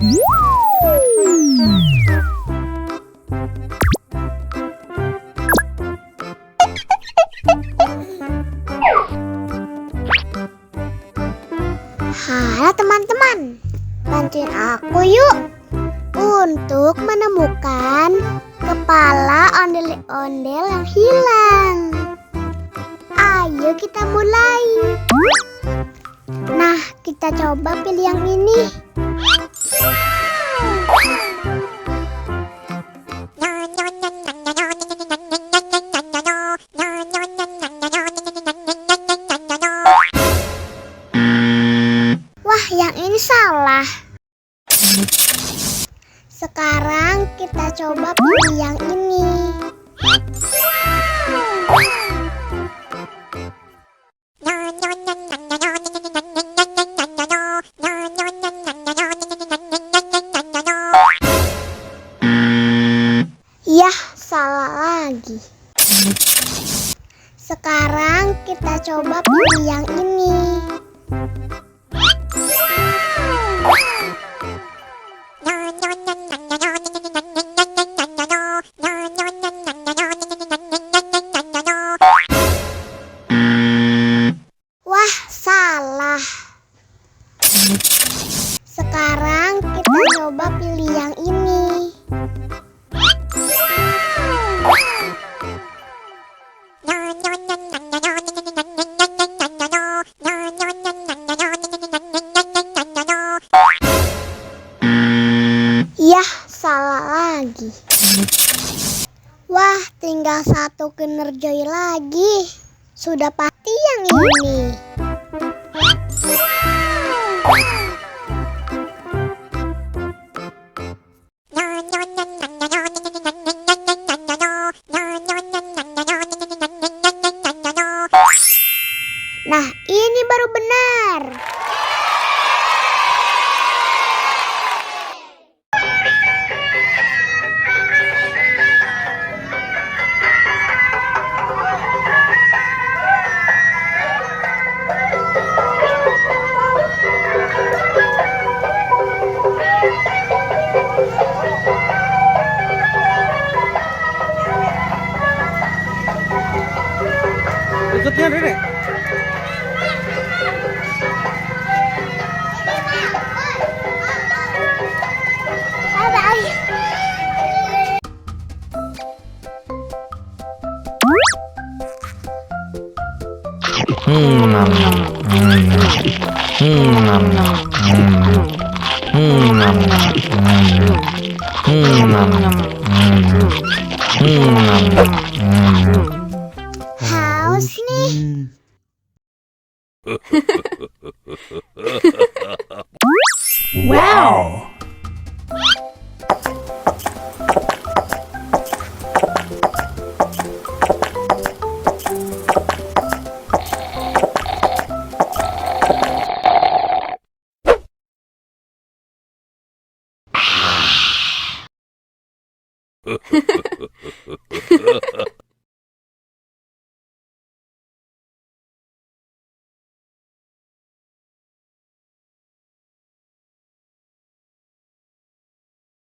Halo teman-teman, bantuin aku yuk untuk menemukan kepala ondel-ondel yang hilang. Ayo kita mulai. Nah, kita coba pilih yang ini. Wah, yang ini salah. Sekarang kita coba pilih yang ini. Yah, salah lagi. Sekarang kita coba pilih yang ini. Wah, salah. Sekarang kita coba pilih yang ini. Yah, salah lagi. Wah, tinggal satu Kinder-Joy lagi. Sudah pasti yang ini. Nah, ini baru benar. Ikutnya Dede. Haus nih.